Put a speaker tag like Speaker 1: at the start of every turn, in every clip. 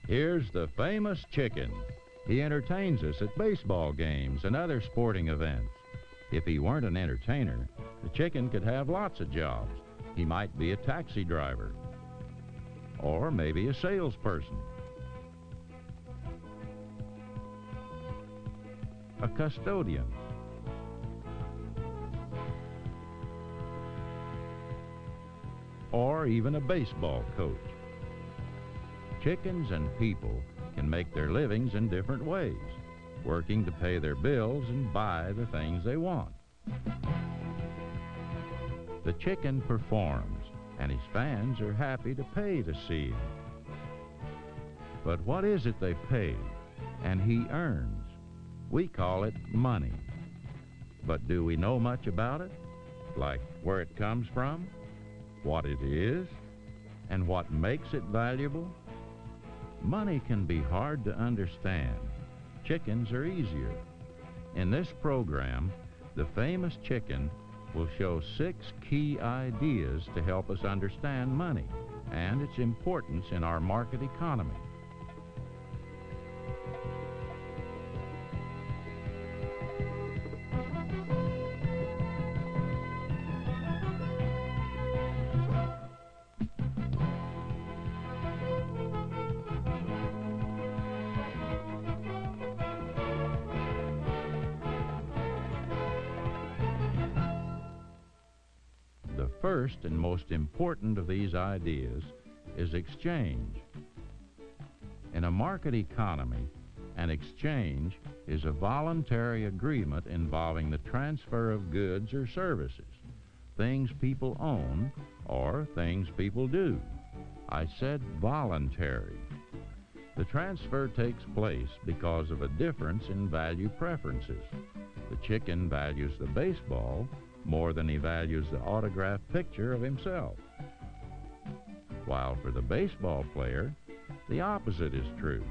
Speaker 1: Here's the famous chicken. He entertains us at baseball games and other sporting events. If he weren't an entertainer, the chicken could have lots of jobs. He might be a taxi driver, or maybe a salesperson, a custodian, or even a baseball coach. Chickens and people can make their livings in different ways, working to pay their bills and buy the things they want. The chicken performs, and his fans are happy to pay to see him. But what is it they pay and he earns? We call it money. But do we know much about it? Like where it comes from, what it is, and what makes it valuable? Money can be hard to understand. Chickens are easier. In this program, the famous chicken will show 6 key ideas to help us understand money and its importance in our market economy. The first and most important of these ideas is exchange. In a market economy, an exchange is a voluntary agreement involving the transfer of goods or services, things people own or things people do. I said voluntary. The transfer takes place because of a difference in value preferences. The chicken values the baseball more than he values the autographed picture of himself. While for the baseball player, the opposite is true.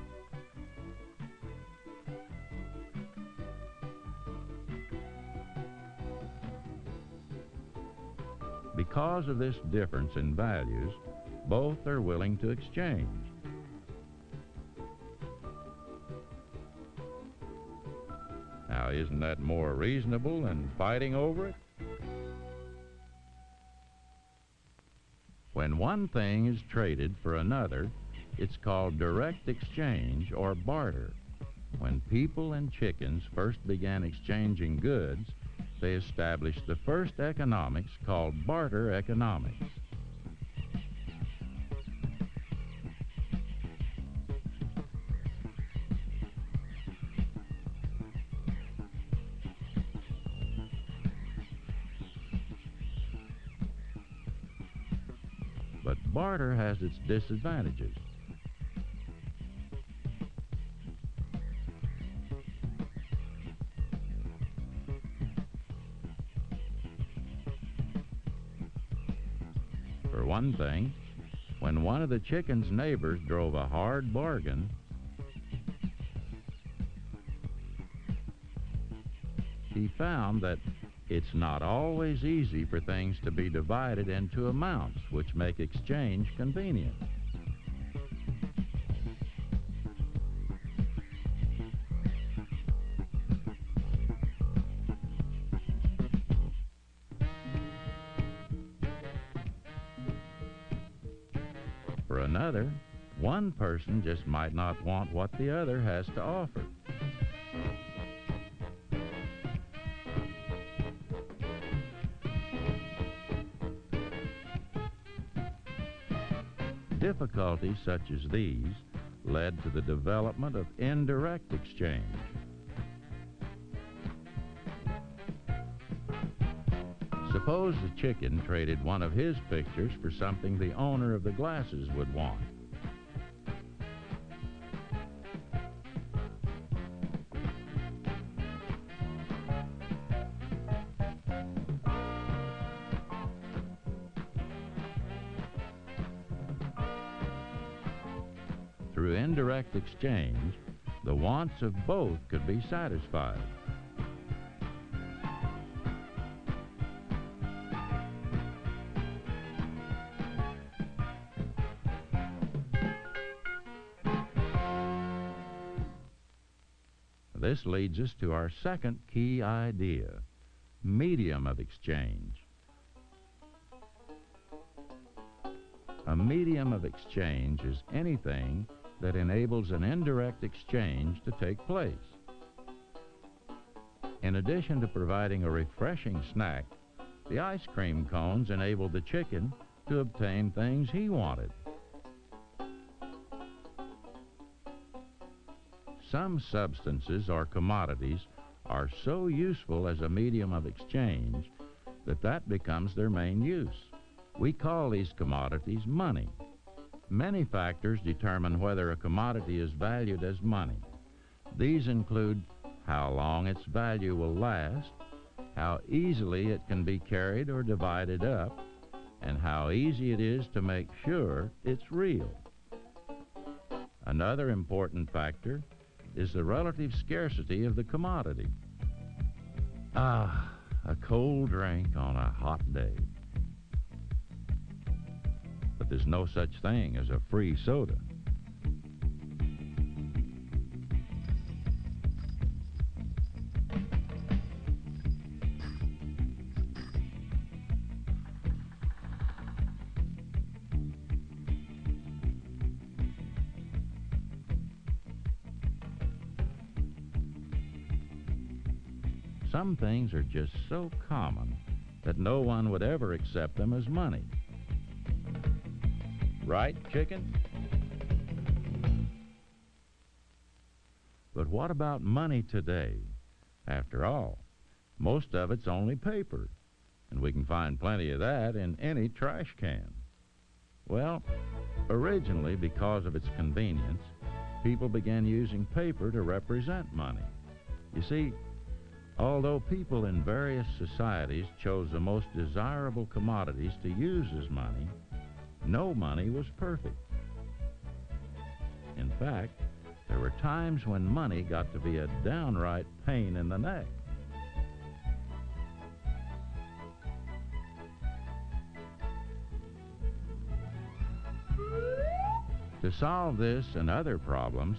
Speaker 1: Because of this difference in values, both are willing to exchange. Now, isn't that more reasonable than fighting over it? When one thing is traded for another, it's called direct exchange or barter. When people and chickens first began exchanging goods, they established the first economics called barter economics. But barter has its disadvantages. For one thing, when one of the chicken's neighbors drove a hard bargain, he found that it's not always easy for things to be divided into amounts which make exchange convenient. For another, one person just might not want what the other has to offer. Difficulties such as these led to the development of indirect exchange. Suppose the chicken traded one of his pictures for something the owner of the glasses would want. Through indirect exchange, the wants of both could be satisfied. This leads us to our second key idea, medium of exchange. A medium of exchange is anything that enables an indirect exchange to take place. In addition to providing a refreshing snack, the ice cream cones enabled the chicken to obtain things he wanted. Some substances or commodities are so useful as a medium of exchange that becomes their main use. We call these commodities money. Many factors determine whether a commodity is valued as money. These include how long its value will last, how easily it can be carried or divided up, and how easy it is to make sure it's real. Another important factor is the relative scarcity of the commodity. A cold drink on a hot day. But there's no such thing as a free soda. Some things are just so common that no one would ever accept them as money. Right, chicken? But what about money today? After all, most of it's only paper, and we can find plenty of that in any trash can. Well, originally, because of its convenience, people began using paper to represent money. You see, although people in various societies chose the most desirable commodities to use as money, no money was perfect. In fact, there were times when money got to be a downright pain in the neck. To solve this and other problems,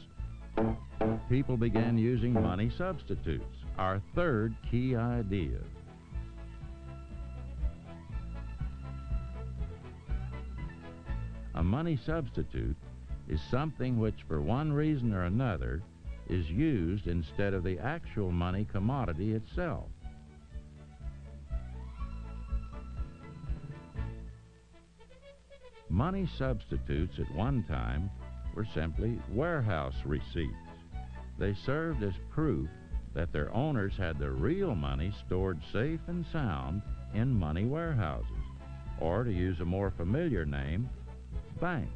Speaker 1: people began using money substitutes, our third key idea. A money substitute is something which, for one reason or another, is used instead of the actual money commodity itself. Money substitutes at one time were simply warehouse receipts. They served as proof that their owners had the real money stored safe and sound in money warehouses, or to use a more familiar name, banks.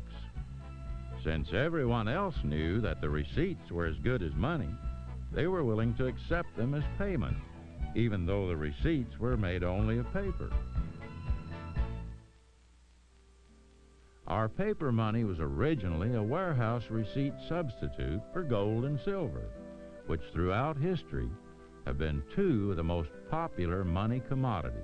Speaker 1: Since everyone else knew that the receipts were as good as money, they were willing to accept them as payment, even though the receipts were made only of paper. Our paper money was originally a warehouse receipt substitute for gold and silver, which throughout history have been two of the most popular money commodities.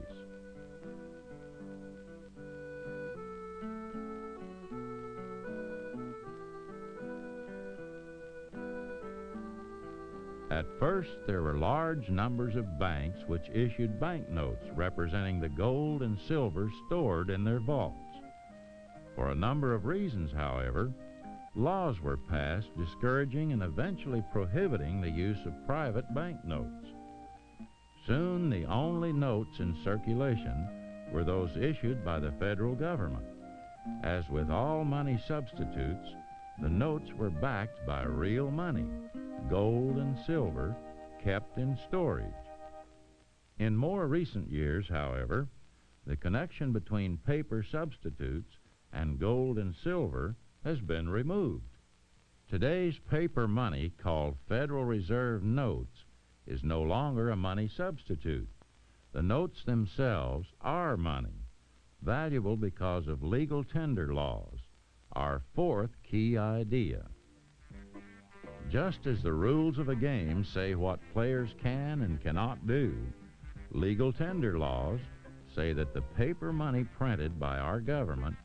Speaker 1: At first, there were large numbers of banks which issued banknotes representing the gold and silver stored in their vaults. For a number of reasons, however, laws were passed discouraging and eventually prohibiting the use of private banknotes. Soon, the only notes in circulation were those issued by the federal government. As with all money substitutes, the notes were backed by real money, gold and silver, kept in storage. In more recent years, however, the connection between paper substitutes and gold and silver has been removed. Today's paper money, called Federal Reserve notes, is no longer a money substitute. The notes themselves are money, valuable because of legal tender laws, our fourth key idea. Just as the rules of a game say what players can and cannot do, legal tender laws say that the paper money printed by our government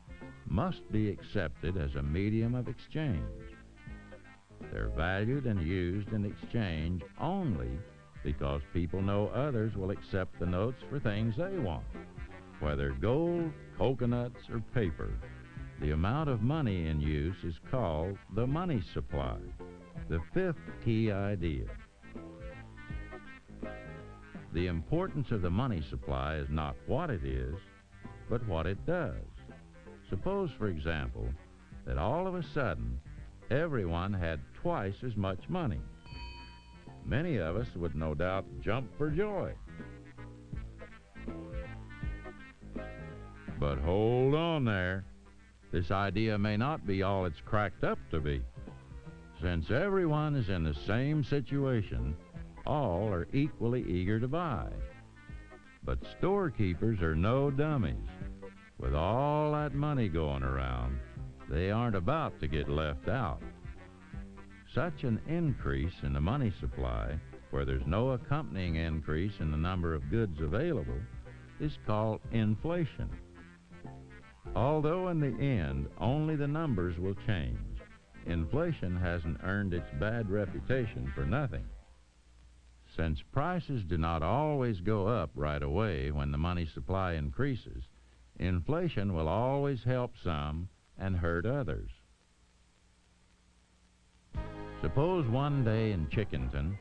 Speaker 1: must be accepted as a medium of exchange. They're valued and used in exchange only because people know others will accept the notes for things they want, whether gold, coconuts, or paper. The amount of money in use is called the money supply, the fifth key idea. The importance of the money supply is not what it is, but what it does. Suppose, for example, that all of a sudden everyone had twice as much money. Many of us would no doubt jump for joy. But hold on there. This idea may not be all it's cracked up to be. Since everyone is in the same situation, all are equally eager to buy. But storekeepers are no dummies. With all that money going around, they aren't about to get left out. Such an increase in the money supply, where there's no accompanying increase in the number of goods available, is called inflation. Although in the end, only the numbers will change, inflation hasn't earned its bad reputation for nothing. Since prices do not always go up right away when the money supply increases, inflation will always help some and hurt others. Suppose one day in Chickenton,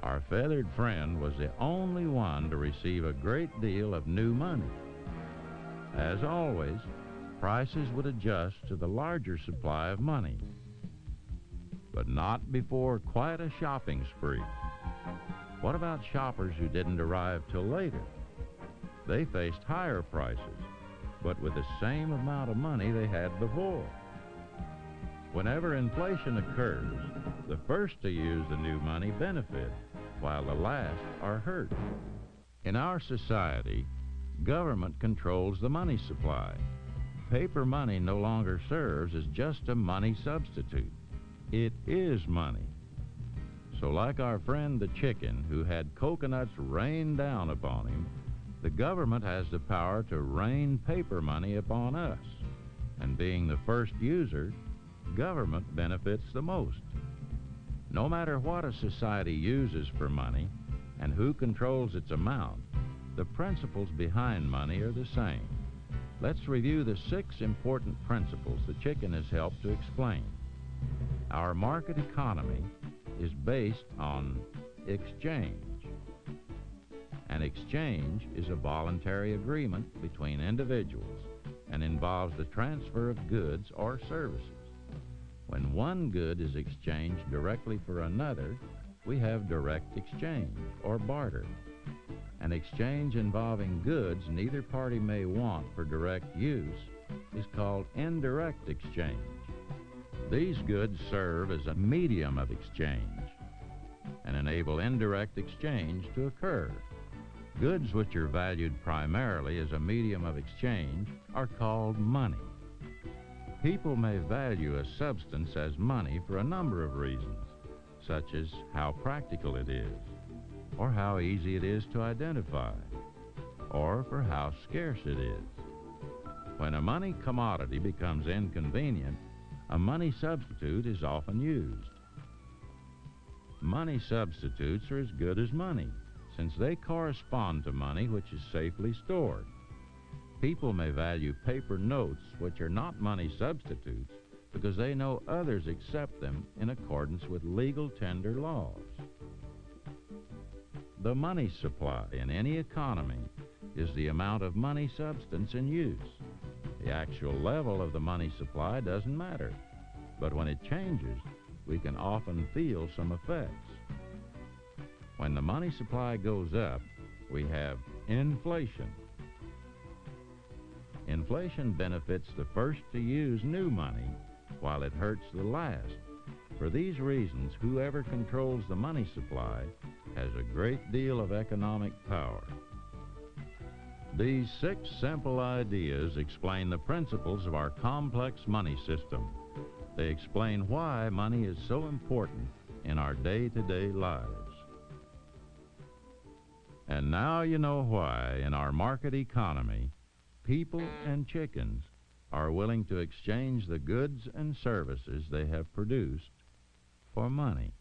Speaker 1: our feathered friend was the only one to receive a great deal of new money. As always, prices would adjust to the larger supply of money, but not before quite a shopping spree. What about shoppers who didn't arrive till later? They faced higher prices, but with the same amount of money they had before. Whenever inflation occurs, the first to use the new money benefit, while the last are hurt. In our society, government controls the money supply. Paper money no longer serves as just a money substitute. It is money. So like our friend the chicken who had coconuts rain down upon him, the government has the power to rain paper money upon us. And being the first user, government benefits the most. No matter what a society uses for money and who controls its amount, the principles behind money are the same. Let's review the 6 important principles the chicken has helped to explain. Our market economy is based on exchange. An exchange is a voluntary agreement between individuals and involves the transfer of goods or services. When one good is exchanged directly for another, we have direct exchange or barter. An exchange involving goods neither party may want for direct use is called indirect exchange. These goods serve as a medium of exchange and enable indirect exchange to occur. Goods which are valued primarily as a medium of exchange are called money. People may value a substance as money for a number of reasons, such as how practical it is, or how easy it is to identify, or for how scarce it is. When a money commodity becomes inconvenient, a money substitute is often used. Money substitutes are as good as money, since they correspond to money which is safely stored. People may value paper notes which are not money substitutes because they know others accept them in accordance with legal tender laws. The money supply in any economy is the amount of money substance in use. The actual level of the money supply doesn't matter, but when it changes, we can often feel some effects. When the money supply goes up, we have inflation. Inflation benefits the first to use new money, while it hurts the last. For these reasons, whoever controls the money supply has a great deal of economic power. These 6 simple ideas explain the principles of our complex money system. They explain why money is so important in our day-to-day lives. And now you know why, in our market economy, people and chickens are willing to exchange the goods and services they have produced for money.